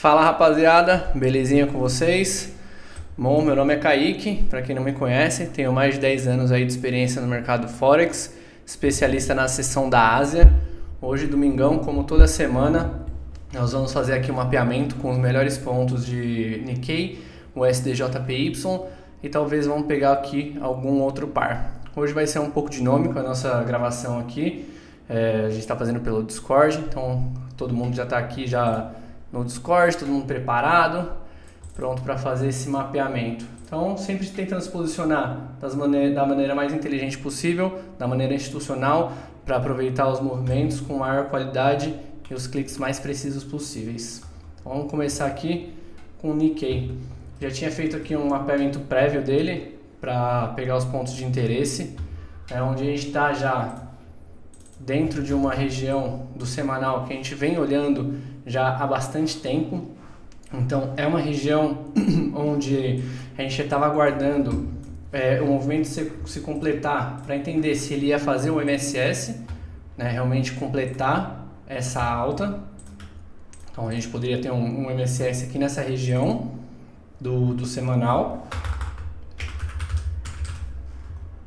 Fala rapaziada, belezinha com vocês? Bom, meu nome é Kaique, para quem não me conhece, tenho mais de 10 anos aí de experiência no mercado Forex, especialista na seção da Ásia. Hoje, domingão, como toda semana, nós vamos fazer aqui um mapeamento com os melhores pontos de Nikkei, o SDJPY e talvez vamos pegar aqui algum outro par. Hoje vai ser um pouco dinâmico a nossa gravação aqui, a gente está fazendo pelo Discord, então todo mundo já está aqui já no Discord, todo mundo preparado, pronto para fazer esse mapeamento. Então, sempre tentando se posicionar da maneira mais inteligente possível, da maneira institucional, para aproveitar os movimentos com maior qualidade e os cliques mais precisos possíveis. Então, vamos começar aqui com o Nikkei. Já tinha feito aqui um mapeamento prévio dele para pegar os pontos de interesse, onde a gente está já dentro de uma região do semanal que a gente vem olhando já há bastante tempo. Então é uma região onde a gente estava aguardando o movimento se completar para entender se ele ia fazer o MSS, realmente completar essa alta. Então a gente poderia ter um MSS aqui nessa região do semanal,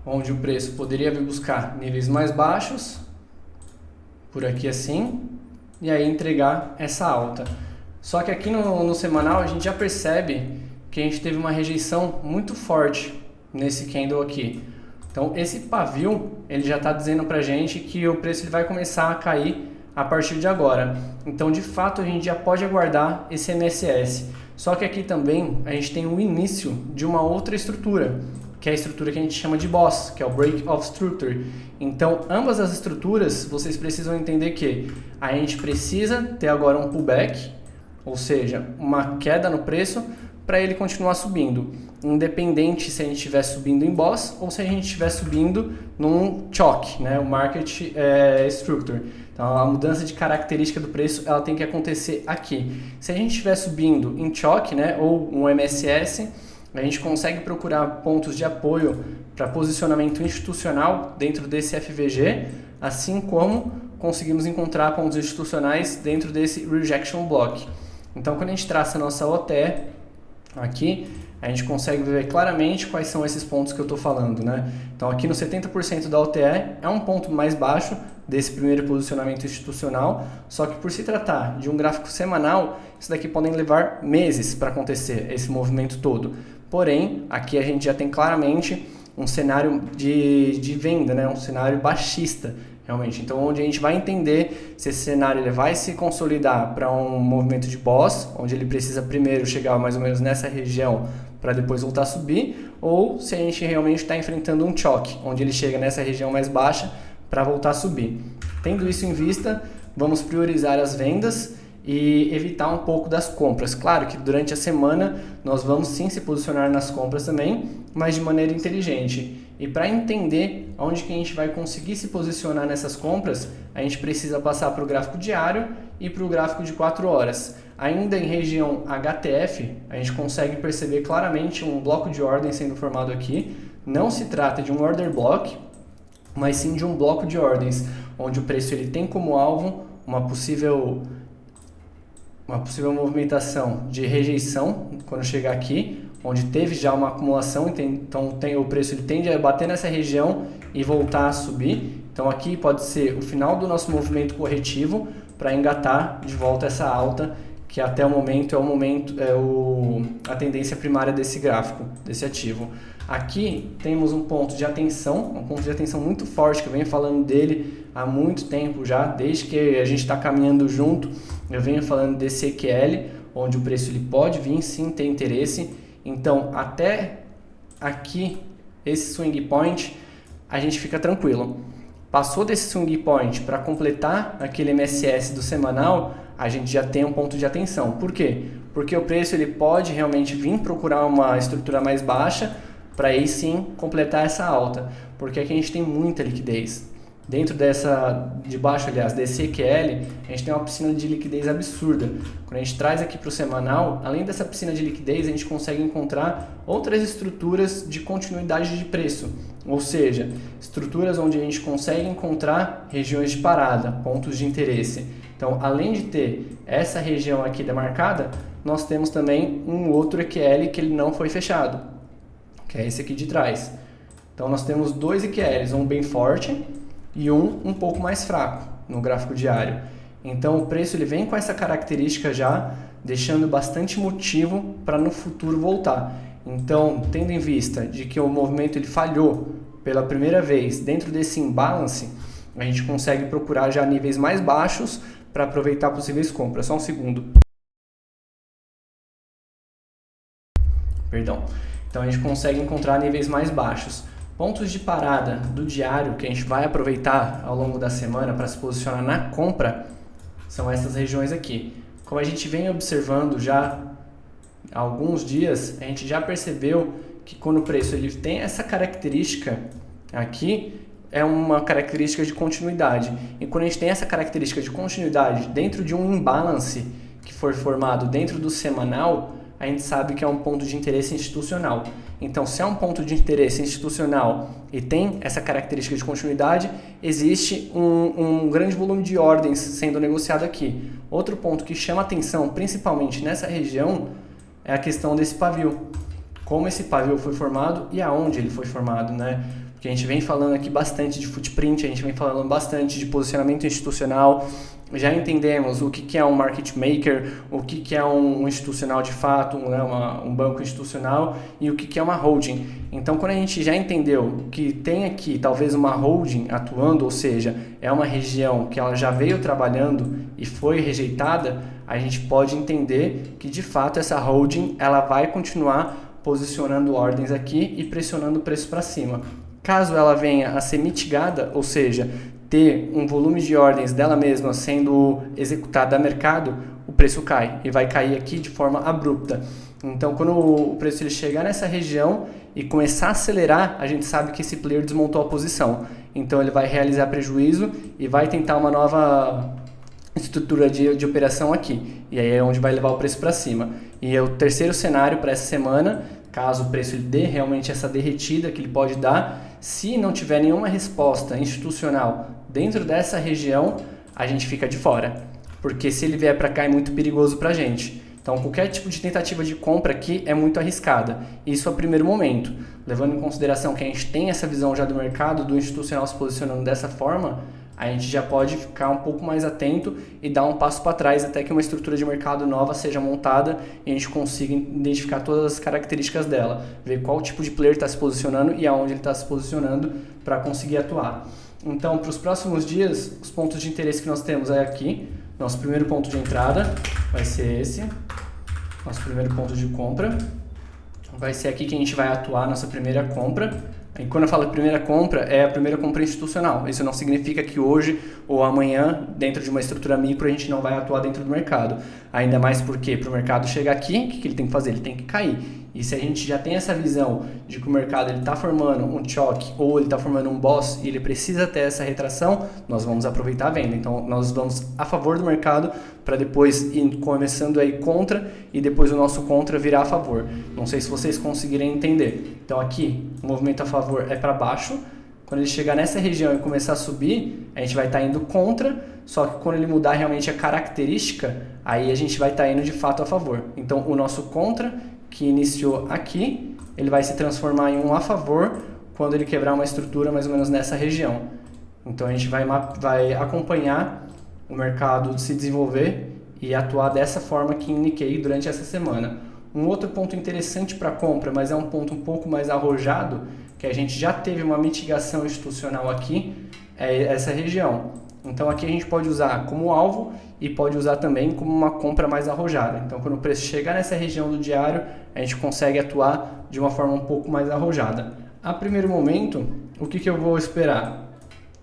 onde o preço poderia vir buscar níveis mais baixos, por aqui assim, e aí entregar essa alta. Só que aqui no semanal a gente já percebe que a gente teve uma rejeição muito forte nesse candle aqui. Então esse pavio ele já está dizendo pra gente que o preço ele vai começar a cair a partir de agora. Então de fato a gente já pode aguardar esse MSS. Só que aqui também a gente tem o início de uma outra estrutura, que é a estrutura que a gente chama de BOSS, que é o Break of Structure. Então, ambas as estruturas, vocês precisam entender que a gente precisa ter agora um pullback, ou seja, uma queda no preço, para ele continuar subindo, independente se a gente estiver subindo em BOSS ou se a gente estiver subindo num choke, o Market Structure. Então, a mudança de característica do preço ela tem que acontecer aqui. Se a gente estiver subindo em choke, ou um MSS, a gente consegue procurar pontos de apoio para posicionamento institucional dentro desse FVG, assim como conseguimos encontrar pontos institucionais dentro desse Rejection Block. Então, quando a gente traça a nossa OTE aqui, a gente consegue ver claramente quais são esses pontos que eu estou falando. Então, aqui no 70% da OTE é um ponto mais baixo desse primeiro posicionamento institucional, só que por se tratar de um gráfico semanal, isso daqui podem levar meses para acontecer, esse movimento todo. Porém, aqui a gente já tem claramente um cenário de venda, um cenário baixista, realmente. Então, onde a gente vai entender se esse cenário ele vai se consolidar para um movimento de BOSS, onde ele precisa primeiro chegar mais ou menos nessa região para depois voltar a subir, ou se a gente realmente está enfrentando um choque, onde ele chega nessa região mais baixa para voltar a subir. Tendo isso em vista, vamos priorizar as vendas e evitar um pouco das compras. Claro que durante a semana nós vamos sim se posicionar nas compras também, mas de maneira inteligente. E para entender onde que a gente vai conseguir se posicionar nessas compras, a gente precisa passar para o gráfico diário e para o gráfico de 4 horas. Ainda em região HTF, a gente consegue perceber claramente um bloco de ordem sendo formado aqui. Não se trata de um order block, mas sim de um bloco de ordens, onde o preço ele tem como alvo uma possível movimentação de rejeição quando chegar aqui, onde teve já uma acumulação, então o preço ele tende a bater nessa região e voltar a subir. Então aqui pode ser o final do nosso movimento corretivo para engatar de volta essa alta, que até o momento a tendência primária desse gráfico, desse ativo. Aqui temos um ponto de atenção muito forte, que eu venho falando dele há muito tempo já, desde que a gente está caminhando junto, eu venho falando desse EQL, onde o preço ele pode vir sim ter interesse. Então até aqui, esse swing point, a gente fica tranquilo. Passou desse swing point para completar aquele MSS do semanal, a gente já tem um ponto de atenção. Por quê? Porque o preço ele pode realmente vir procurar uma estrutura mais baixa para aí sim completar essa alta, porque aqui a gente tem muita liquidez. Dentro desse EQL, a gente tem uma piscina de liquidez absurda. Quando a gente traz aqui para o semanal, além dessa piscina de liquidez, a gente consegue encontrar outras estruturas de continuidade de preço, ou seja, estruturas onde a gente consegue encontrar regiões de parada, pontos de interesse. Então, além de ter essa região aqui demarcada, nós temos também um outro EQL que ele não foi fechado, que é esse aqui de trás. Então, nós temos dois EQLs, um bem forte e um pouco mais fraco no gráfico diário. Então, o preço ele vem com essa característica já, deixando bastante motivo para no futuro voltar. Então, tendo em vista de que o movimento ele falhou pela primeira vez dentro desse imbalance, a gente consegue procurar já níveis mais baixos para aproveitar possíveis compras. Só um segundo. Perdão. Então, a gente consegue encontrar níveis mais baixos. Pontos de parada do diário que a gente vai aproveitar ao longo da semana para se posicionar na compra são essas regiões aqui. Como a gente vem observando já há alguns dias, a gente já percebeu que quando o preço ele tem essa característica aqui, é uma característica de continuidade. E quando a gente tem essa característica de continuidade dentro de um imbalance que for formado dentro do semanal, a gente sabe que é um ponto de interesse institucional. Então, se é um ponto de interesse institucional e tem essa característica de continuidade, existe um grande volume de ordens sendo negociado aqui. Outro ponto que chama atenção, principalmente nessa região, é a questão desse pavio. Como esse pavio foi formado e aonde ele foi formado, né? Porque a gente vem falando aqui bastante de footprint, a gente vem falando bastante de posicionamento institucional, já entendemos o que é um market maker, o que é um institucional de fato, né, um banco institucional e o que é uma holding. Então, quando a gente já entendeu que tem aqui talvez uma holding atuando, ou seja, é uma região que ela já veio trabalhando e foi rejeitada, a gente pode entender que de fato essa holding ela vai continuar posicionando ordens aqui e pressionando o preço para cima. Caso ela venha a ser mitigada, ou seja, ter um volume de ordens dela mesma sendo executada a mercado, o preço cai e vai cair aqui de forma abrupta. Então, quando o preço ele chegar nessa região e começar a acelerar, a gente sabe que esse player desmontou a posição. Então, ele vai realizar prejuízo e vai tentar uma nova estrutura de operação aqui. E aí é onde vai levar o preço para cima. E é o terceiro cenário para essa semana, caso o preço ele dê realmente essa derretida que ele pode dar. Se não tiver nenhuma resposta institucional dentro dessa região, a gente fica de fora. Porque se ele vier para cá é muito perigoso para a gente. Então, qualquer tipo de tentativa de compra aqui é muito arriscada. Isso a primeiro momento. Levando em consideração que a gente tem essa visão já do mercado, do institucional se posicionando dessa forma, a gente já pode ficar um pouco mais atento e dar um passo para trás até que uma estrutura de mercado nova seja montada e a gente consiga identificar todas as características dela, ver qual tipo de player está se posicionando e aonde ele está se posicionando para conseguir atuar. Então, para os próximos dias, os pontos de interesse que nós temos é aqui. Nosso primeiro ponto de entrada vai ser esse. Nosso primeiro ponto de compra. Vai ser aqui que a gente vai atuar nossa primeira compra. E quando eu falo primeira compra, é a primeira compra institucional. Isso não significa que hoje ou amanhã, dentro de uma estrutura micro, a gente não vai atuar dentro do mercado. Ainda mais porque para o mercado chegar aqui, o que ele tem que fazer? Ele tem que cair. E se a gente já tem essa visão de que o mercado está formando um choque ou ele está formando um boss e ele precisa ter essa retração, nós vamos aproveitar a venda. Então, nós vamos a favor do mercado para depois ir começando aí contra e depois o nosso contra virar a favor. Não sei se vocês conseguirem entender. Então, aqui, o movimento a favor é para baixo. Quando ele chegar nessa região e começar a subir, a gente vai estar indo contra, só que quando ele mudar realmente a característica, aí a gente vai estar indo de fato a favor. Então, o nosso contra, que iniciou aqui, ele vai se transformar em um a favor quando ele quebrar uma estrutura mais ou menos nessa região. Então, a gente vai acompanhar o mercado se desenvolver e atuar dessa forma que indiquei durante essa semana. Um outro ponto interessante para compra, mas é um ponto um pouco mais arrojado, que a gente já teve uma mitigação institucional aqui, é essa região. Então aqui a gente pode usar como alvo e pode usar também como uma compra mais arrojada. Então quando o preço chegar nessa região do diário, a gente consegue atuar de uma forma um pouco mais arrojada. A primeiro momento, o que eu vou esperar?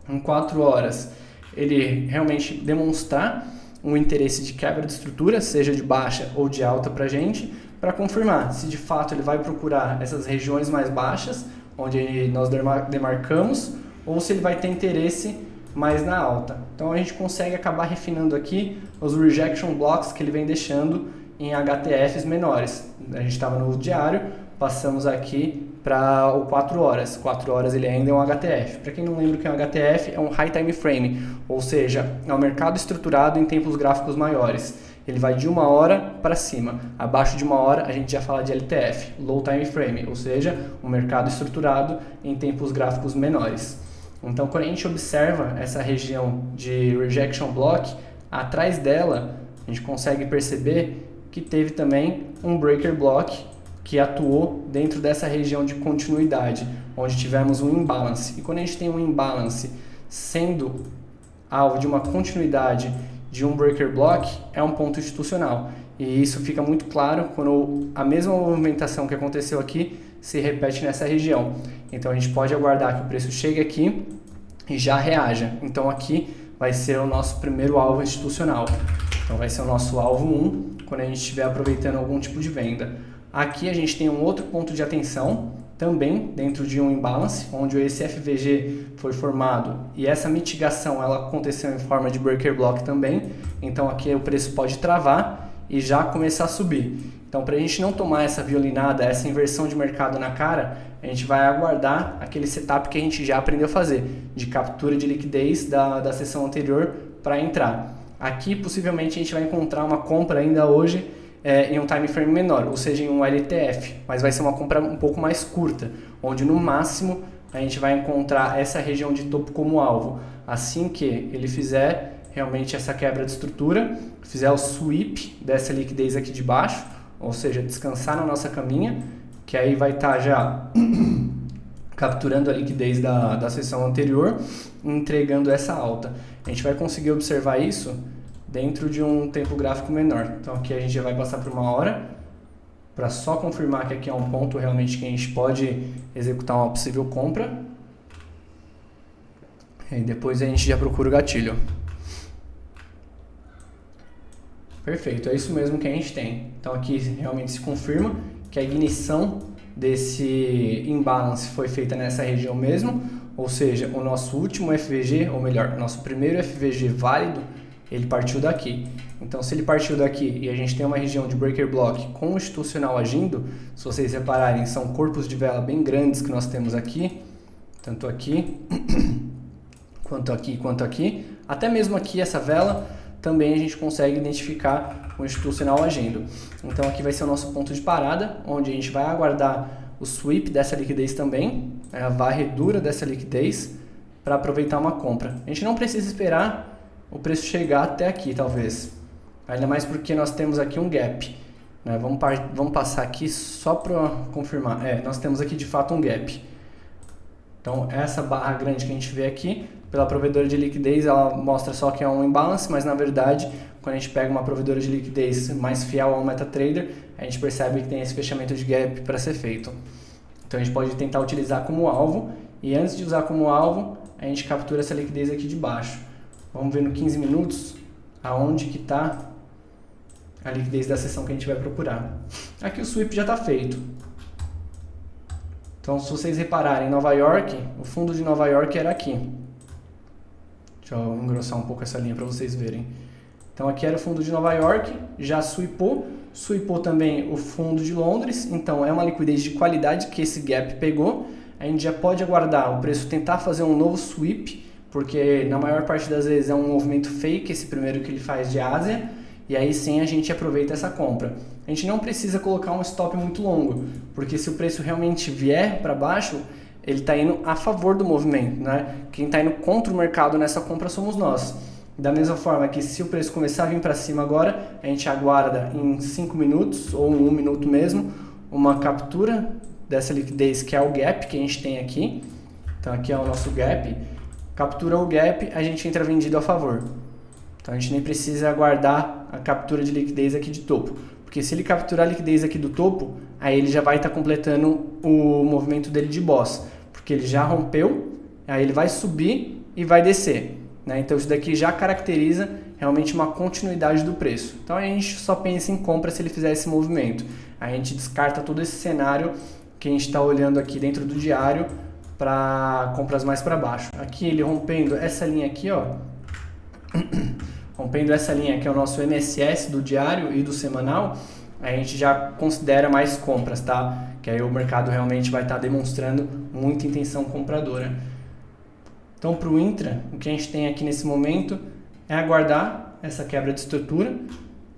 Em 4 horas, ele realmente demonstrar um interesse de quebra de estrutura, seja de baixa ou de alta para a gente, para confirmar se de fato ele vai procurar essas regiões mais baixas, onde nós demarcamos, ou se ele vai ter interesse mais na alta. Então a gente consegue acabar refinando aqui os rejection blocks que ele vem deixando em HTFs menores. A gente estava no diário, passamos aqui para o 4 horas. 4 horas ele ainda é um HTF. Para quem não lembra o que é um HTF, é um High Time Frame, ou seja, é um mercado estruturado em tempos gráficos maiores. Ele vai de 1 hora para cima. Abaixo de 1 hora a gente já fala de LTF, Low Time Frame, ou seja, um mercado estruturado em tempos gráficos menores. Então, quando a gente observa essa região de Rejection Block, atrás dela a gente consegue perceber que teve também um Breaker Block que atuou dentro dessa região de continuidade, onde tivemos um imbalance. E quando a gente tem um imbalance sendo alvo de uma continuidade de um breaker block, é um ponto institucional. E isso fica muito claro quando a mesma movimentação que aconteceu aqui se repete nessa região. Então a gente pode aguardar que o preço chegue aqui e já reaja. Então aqui vai ser o nosso primeiro alvo institucional. Então vai ser o nosso alvo 1 quando a gente estiver aproveitando algum tipo de venda. Aqui a gente tem um outro ponto de atenção, também dentro de um imbalance, onde esse FVG foi formado e essa mitigação ela aconteceu em forma de breaker block também. Então aqui o preço pode travar e já começar a subir. Então, para a gente não tomar essa violinada, essa inversão de mercado na cara, a gente vai aguardar aquele setup que a gente já aprendeu a fazer, de captura de liquidez da sessão anterior para entrar. Aqui possivelmente a gente vai encontrar uma compra ainda hoje em um time frame menor, ou seja, em um LTF, mas vai ser uma compra um pouco mais curta, onde no máximo a gente vai encontrar essa região de topo como alvo. Assim que ele fizer realmente essa quebra de estrutura, fizer o sweep dessa liquidez aqui de baixo, ou seja, descansar na nossa caminha, que aí vai estar já capturando a liquidez da sessão anterior e entregando essa alta. A gente vai conseguir observar isso dentro de um tempo gráfico menor. Então aqui a gente já vai passar por 1 hora, para só confirmar que aqui é um ponto realmente que a gente pode executar uma possível compra. E depois a gente já procura o gatilho. Perfeito, é isso mesmo que a gente tem. Então aqui realmente se confirma que a ignição desse imbalance foi feita nessa região mesmo, ou seja, o nosso último FVG, ou melhor, nosso primeiro FVG válido, ele partiu daqui. Então, se ele partiu daqui e a gente tem uma região de breaker block com o institucional agindo, se vocês repararem, são corpos de vela bem grandes que nós temos aqui, tanto aqui, quanto aqui. Até mesmo aqui, essa vela, também a gente consegue identificar o institucional agindo. Então, aqui vai ser o nosso ponto de parada, onde a gente vai aguardar o sweep dessa liquidez também, a varredura dessa liquidez, para aproveitar uma compra. A gente não precisa esperar o preço chegar até aqui, talvez. Ainda mais porque nós temos aqui um gap. Né? Vamos passar aqui só para confirmar. Nós temos aqui de fato um gap. Então, essa barra grande que a gente vê aqui, pela provedora de liquidez, ela mostra só que é um imbalance, mas na verdade, quando a gente pega uma provedora de liquidez mais fiel ao MetaTrader, a gente percebe que tem esse fechamento de gap para ser feito. Então, a gente pode tentar utilizar como alvo, e antes de usar como alvo, a gente captura essa liquidez aqui de baixo. Vamos ver no 15 minutos aonde que está a liquidez da sessão que a gente vai procurar. Aqui o sweep já está feito. Então, se vocês repararem, Nova York, o fundo de Nova York era aqui. Deixa eu engrossar um pouco essa linha para vocês verem. Então, aqui era o fundo de Nova York, já sweepou também o fundo de Londres. Então, é uma liquidez de qualidade que esse gap pegou. A gente já pode aguardar o preço tentar fazer um novo sweep, porque na maior parte das vezes é um movimento fake, esse primeiro que ele faz de Ásia, e aí sim a gente aproveita essa compra. A gente não precisa colocar um stop muito longo, porque se o preço realmente vier para baixo, ele está indo a favor do movimento, né? Quem está indo contra o mercado nessa compra somos nós. Da mesma forma que se o preço começar a vir para cima agora, a gente aguarda em 5 minutos ou em 1 minuto mesmo, uma captura dessa liquidez que é o gap que a gente tem aqui. Então aqui é o nosso gap. Captura o gap, a gente entra vendido a favor. Então a gente nem precisa aguardar a captura de liquidez aqui de topo. Porque se ele capturar a liquidez aqui do topo, aí ele já vai estar completando o movimento dele de boss. Porque ele já rompeu, aí ele vai subir e vai descer. Né? Então isso daqui já caracteriza realmente uma continuidade do preço. Então a gente só pensa em compra se ele fizer esse movimento. A gente descarta todo esse cenário que a gente está olhando aqui dentro do diário para compras mais para baixo. Aqui ele rompendo essa linha aqui, ó, rompendo essa linha que é o nosso MSS do diário e do semanal, a gente já considera mais compras, tá? Que aí o mercado realmente vai estar demonstrando muita intenção compradora. Então, para o intra, o que a gente tem aqui nesse momento é aguardar essa quebra de estrutura,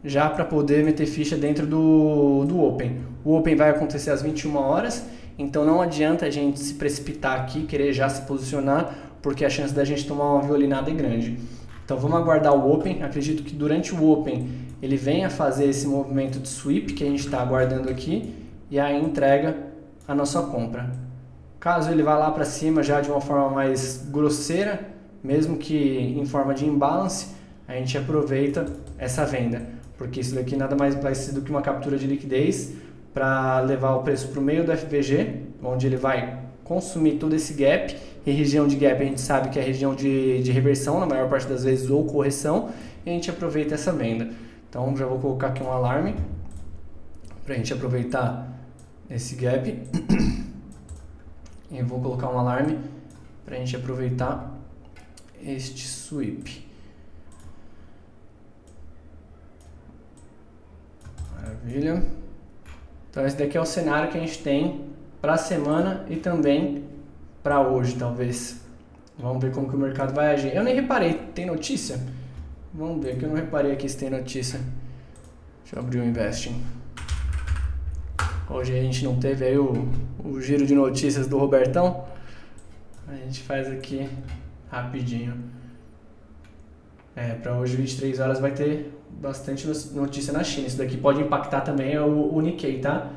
já para poder meter ficha dentro do Open. O Open vai acontecer às 21 horas, então não adianta a gente se precipitar aqui, querer já se posicionar, porque a chance da gente tomar uma violinada é grande. Então vamos aguardar o Open. Acredito que durante o Open ele venha fazer esse movimento de sweep que a gente está aguardando aqui e aí entrega a nossa compra. Caso ele vá lá para cima já de uma forma mais grosseira, mesmo que em forma de imbalance, a gente aproveita essa venda, porque isso daqui nada mais vai ser do que uma captura de liquidez para levar o preço para o meio do FVG, onde ele vai consumir todo esse gap, e região de gap a gente sabe que é a região de reversão, na maior parte das vezes, ou correção, e a gente aproveita essa venda. Então já vou colocar aqui um alarme para a gente aproveitar esse gap. E vou colocar um alarme para a gente aproveitar este sweep. Maravilha. Então esse daqui é o cenário que a gente tem para a semana e também para hoje, talvez. Vamos ver como que o mercado vai agir. Eu nem reparei, tem notícia? Vamos ver, que eu não reparei aqui se tem notícia. Deixa eu abrir o Investing. Hoje a gente não teve aí o giro de notícias do Robertão. A gente faz aqui rapidinho. Para hoje, 23 horas, vai ter bastante notícia na China. Isso daqui pode impactar também o Nikkei, tá?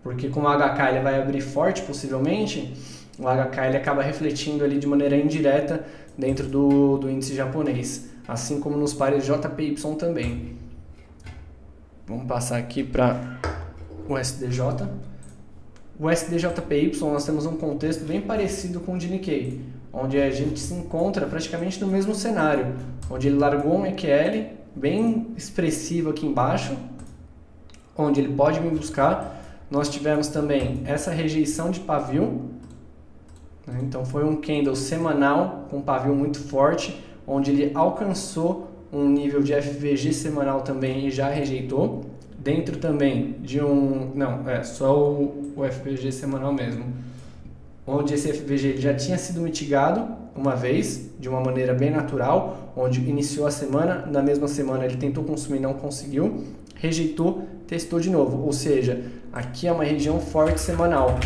Porque como o HK ele vai abrir forte, possivelmente, o HK ele acaba refletindo ali de maneira indireta dentro do índice japonês. Assim como nos pares JPY também. Vamos passar aqui para o SDJ. O SDJPY nós temos um contexto bem parecido com o de Nikkei, onde a gente se encontra praticamente no mesmo cenário, onde ele largou um EQL bem expressivo aqui embaixo, onde ele pode me buscar. Nós tivemos também essa rejeição de pavio, né? Então foi um candle semanal com pavio muito forte, onde ele alcançou um nível de FVG semanal também e já rejeitou. Dentro também de um... Não, só o FVG semanal mesmo. Onde esse FVG ele já tinha sido mitigado uma vez, de uma maneira bem natural, onde iniciou a semana, na mesma semana ele tentou consumir, não conseguiu, rejeitou, testou de novo. Ou seja, aqui é uma região forte semanal.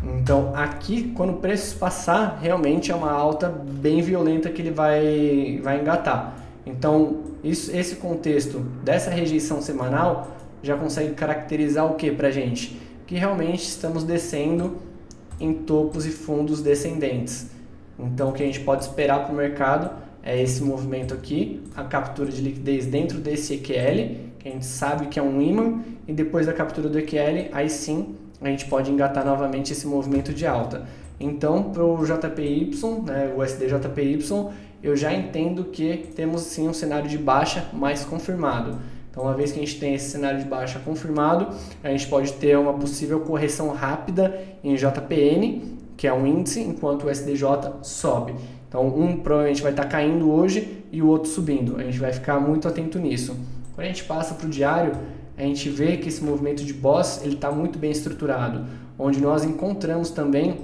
Então aqui, quando o preço passar, realmente é uma alta bem violenta que ele vai engatar. Então, esse contexto dessa rejeição semanal já consegue caracterizar o que para a gente? Que realmente estamos descendo em topos e fundos descendentes. Então, o que a gente pode esperar para o mercado é esse movimento aqui, a captura de liquidez dentro desse EQL, que a gente sabe que é um imã, e depois da captura do EQL, aí sim a gente pode engatar novamente esse movimento de alta. Então, para o JPY, né, o SDJPY, eu já entendo que temos sim um cenário de baixa mais confirmado. Então, uma vez que a gente tem esse cenário de baixa confirmado, a gente pode ter uma possível correção rápida em JPN, que é um índice, enquanto o SDJ sobe. Então, um provavelmente vai estar caindo hoje e o outro subindo. A gente vai ficar muito atento nisso. Quando a gente passa para o diário, a gente vê que esse movimento de Boss está muito bem estruturado, onde nós encontramos também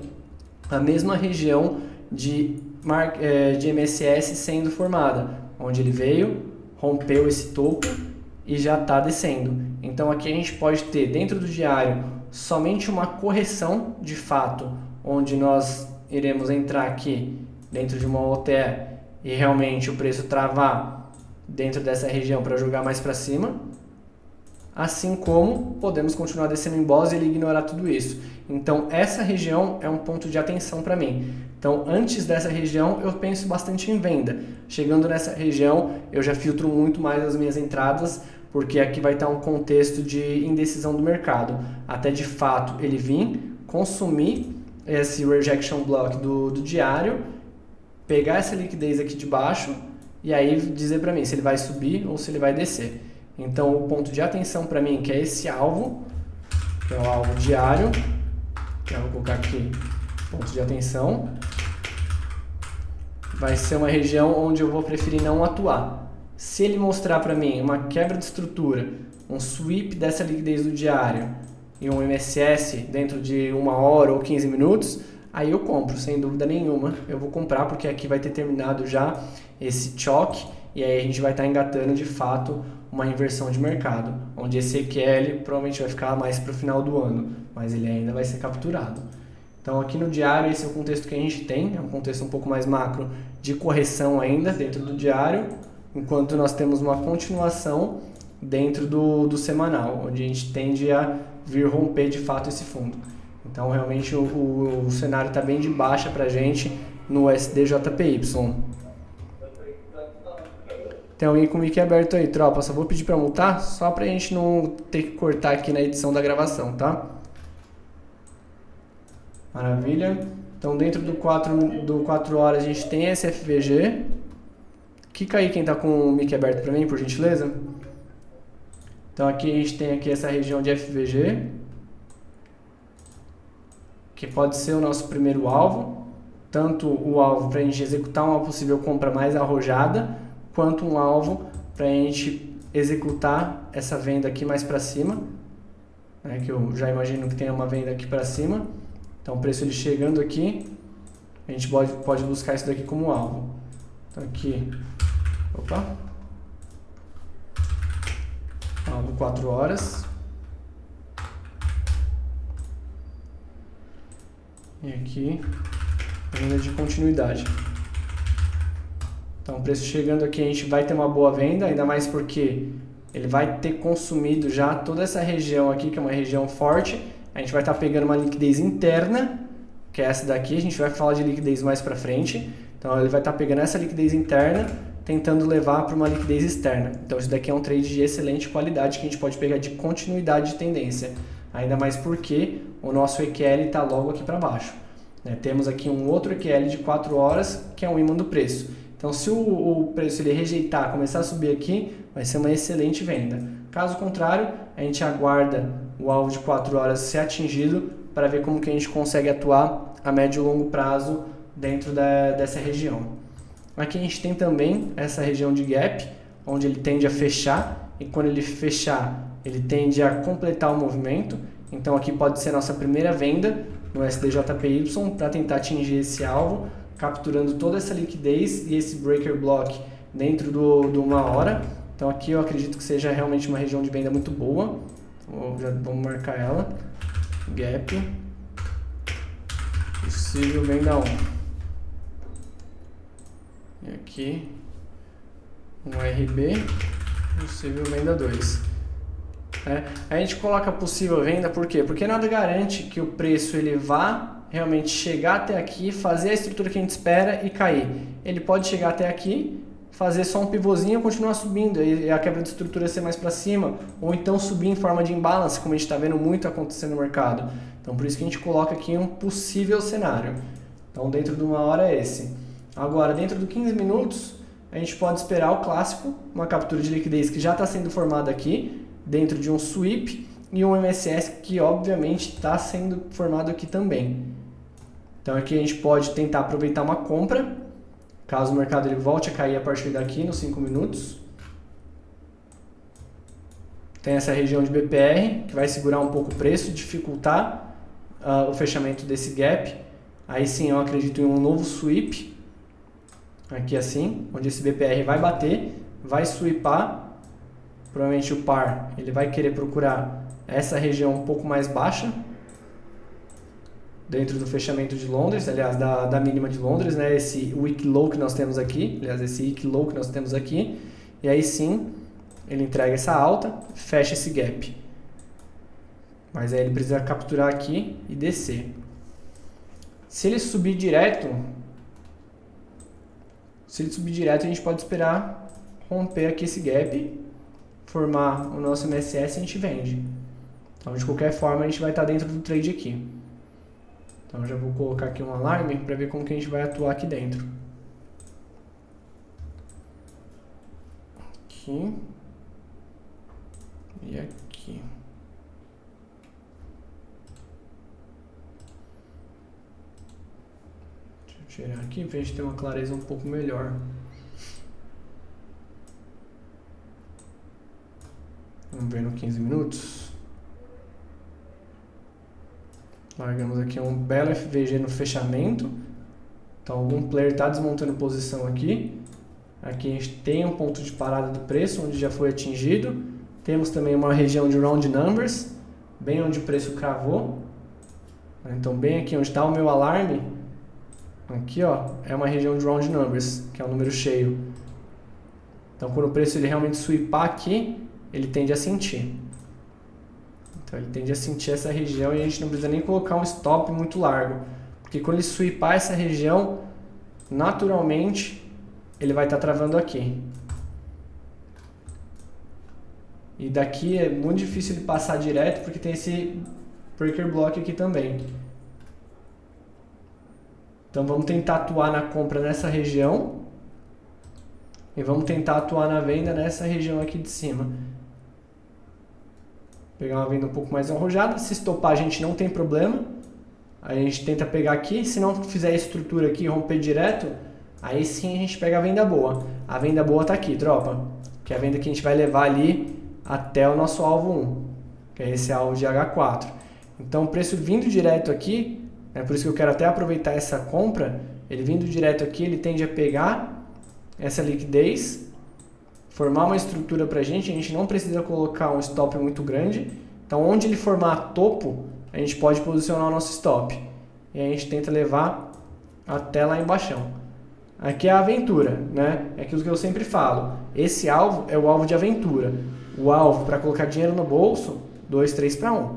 a mesma região de MSS sendo formada, onde ele veio, rompeu esse topo e já está descendo. Então aqui a gente pode ter dentro do diário somente uma correção de fato, onde nós iremos entrar aqui dentro de uma OTE e realmente o preço travar dentro dessa região para jogar mais para cima, assim como podemos continuar descendo em Boss e ele ignorar tudo isso. Então essa região é um ponto de atenção para mim. Então antes dessa região eu penso bastante em venda. Chegando nessa região eu já filtro muito mais as minhas entradas, porque aqui vai estar um contexto de indecisão do mercado. Até de fato ele vir, consumir esse rejection block do diário, pegar essa liquidez aqui de baixo e aí dizer para mim se ele vai subir ou se ele vai descer. Então o ponto de atenção para mim, que é esse alvo, que é o alvo diário, que eu vou colocar aqui, ponto de atenção, vai ser uma região onde eu vou preferir não atuar. Se ele mostrar para mim uma quebra de estrutura, um sweep dessa liquidez do diário e um MSS dentro de 1 hora ou 15 minutos, aí eu compro, sem dúvida nenhuma. Eu vou comprar porque aqui vai ter terminado já esse choque e aí a gente vai estar engatando de fato uma inversão de mercado, onde esse EQL provavelmente vai ficar mais para o final do ano, mas ele ainda vai ser capturado. Então aqui no diário esse é o contexto que a gente tem, é um contexto um pouco mais macro de correção ainda dentro do diário, enquanto nós temos uma continuação dentro do semanal, onde a gente tende a vir romper de fato esse fundo. Então realmente o cenário está bem de baixa para a gente no SDJPY. Tem alguém com o mic aberto aí, tropa? Só vou pedir para mutar, só para a gente não ter que cortar aqui na edição da gravação, tá? Maravilha. Então dentro do 4 horas a gente tem esse FVG. Clica aí quem está com o mic aberto para mim, por gentileza. Então aqui a gente tem aqui essa região de FVG, que pode ser o nosso primeiro alvo, tanto o alvo para a gente executar uma possível compra mais arrojada, quanto um alvo para a gente executar essa venda aqui mais para cima, né, que eu já imagino que tenha uma venda aqui para cima. Então o preço ele chegando aqui, a gente pode buscar isso daqui como alvo. Então aqui, opa, alvo 4 horas. E aqui, venda de continuidade. Então o preço chegando aqui a gente vai ter uma boa venda, ainda mais porque ele vai ter consumido já toda essa região aqui, que é uma região forte. A gente vai estar pegando uma liquidez interna, que é essa daqui, a gente vai falar de liquidez mais para frente. Então ele vai estar pegando essa liquidez interna, tentando levar para uma liquidez externa. Então isso daqui é um trade de excelente qualidade que a gente pode pegar de continuidade de tendência. Ainda mais porque o nosso EQL está logo aqui para baixo. Temos aqui um outro EQL de 4 horas, que é um imã do preço. Então se o preço ele rejeitar, começar a subir aqui, vai ser uma excelente venda. Caso contrário, a gente aguarda o alvo de 4 horas ser atingido para ver como que a gente consegue atuar a médio e longo prazo dentro dessa região. Aqui a gente tem também essa região de gap, onde ele tende a fechar, e quando ele fechar, ele tende a completar o movimento. Então aqui pode ser a nossa primeira venda no SDJPY para tentar atingir esse alvo, capturando toda essa liquidez e esse breaker block dentro do 1 hora. Então aqui eu acredito que seja realmente uma região de venda muito boa. Já vamos marcar ela. Gap. Possível venda 1. E aqui um RB. Possível venda 2. A gente coloca possível venda por quê? Porque nada garante que o preço ele vá realmente chegar até aqui, fazer a estrutura que a gente espera e cair. Ele pode chegar até aqui, fazer só um pivôzinho e continuar subindo, e a quebra de estrutura ser mais para cima, ou então subir em forma de imbalance, como a gente está vendo muito acontecer no mercado. Então por isso que a gente coloca aqui um possível cenário. Então dentro de 1 hora é esse. Agora dentro de 15 minutos, a gente pode esperar o clássico, uma captura de liquidez que já está sendo formada aqui, dentro de um sweep e um MSS que obviamente está sendo formado aqui também. Então aqui a gente pode tentar aproveitar uma compra, caso o mercado ele volte a cair a partir daqui nos 5 minutos. Tem essa região de BPR que vai segurar um pouco o preço, dificultar o fechamento desse gap. Aí sim eu acredito em um novo sweep, aqui assim, onde esse BPR vai bater, vai sweepar. Provavelmente o par ele vai querer procurar essa região um pouco mais baixa dentro do fechamento de Londres, aliás, da mínima de Londres, né? Esse week low que nós temos aqui, aliás, esse week low que nós temos aqui, e aí sim ele entrega essa alta, fecha esse gap. Mas aí ele precisa capturar aqui e descer. Se ele subir direto, a gente pode esperar romper aqui esse gap, formar o nosso MSS e a gente vende. Então, de qualquer forma, a gente vai estar dentro do trade aqui. Então, já vou colocar aqui um alarme para ver como que a gente vai atuar aqui dentro. Aqui. E aqui. Deixa eu tirar aqui para a gente ter uma clareza um pouco melhor. Vamos ver no 15 minutos. Largamos aqui um belo FVG no fechamento. Então algum player está desmontando posição aqui. Aqui a gente tem um ponto de parada do preço, onde já foi atingido. Temos também uma região de round numbers, bem onde o preço cravou. Então bem aqui onde está o meu alarme, aqui ó, é uma região de round numbers, que é um número cheio. Então quando o preço ele realmente sweepar aqui, ele tende a sentir. Então ele tende a sentir essa região e a gente não precisa nem colocar um stop muito largo. Porque quando ele sweepar essa região, naturalmente ele vai estar travando aqui. E daqui é muito difícil ele passar direto porque tem esse breaker block aqui também. Então vamos tentar atuar na compra nessa região. E vamos tentar atuar na venda nessa região aqui de cima. Pegar uma venda um pouco mais arrojada. Se estopar a gente não tem problema. A gente tenta pegar aqui. Se não fizer a estrutura aqui e romper direto, aí sim a gente pega a venda boa. A venda boa está aqui, tropa. Que é a venda que a gente vai levar ali até o nosso alvo 1. Que é esse alvo de H4. Então o preço vindo direto aqui, é por isso que eu quero até aproveitar essa compra. Ele vindo direto aqui, ele tende a pegar essa liquidez, formar uma estrutura para a gente não precisa colocar um stop muito grande. Então onde ele formar topo, a gente pode posicionar o nosso stop. E a gente tenta levar até lá embaixo. Aqui é a aventura, né? É aquilo que eu sempre falo. Esse alvo é o alvo de aventura. O alvo para colocar dinheiro no bolso, 2, 3 para 1.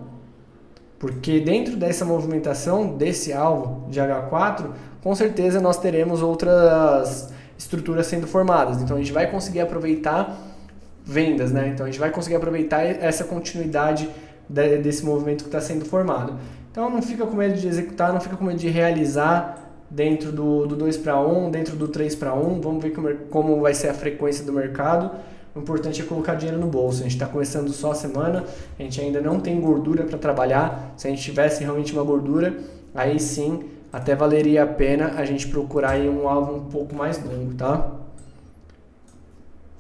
Porque dentro dessa movimentação, desse alvo de H4, com certeza nós teremos outras estruturas sendo formadas. Então a gente vai conseguir aproveitar vendas, né? Então a gente vai conseguir aproveitar essa continuidade desse movimento que está sendo formado. Então não fica com medo de executar, não fica com medo de realizar dentro do 2 para 1, dentro do 3 para 1. Vamos ver como vai ser a frequência do mercado. O importante é colocar dinheiro no bolso. A gente está começando só a semana, a gente ainda não tem gordura para trabalhar. Se a gente tivesse realmente uma gordura, aí sim até valeria a pena a gente procurar aí um alvo um pouco mais longo, tá?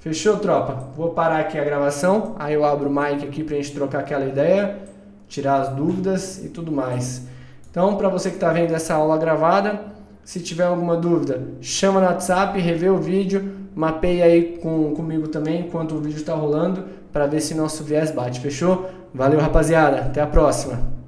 Fechou, tropa? Vou parar aqui a gravação, aí eu abro o mic aqui pra gente trocar aquela ideia, tirar as dúvidas e tudo mais. Então, para você que está vendo essa aula gravada, se tiver alguma dúvida, chama no WhatsApp, revê o vídeo, mapeia aí comigo também enquanto o vídeo está rolando para ver se nosso viés bate, fechou? Valeu, rapaziada, até a próxima!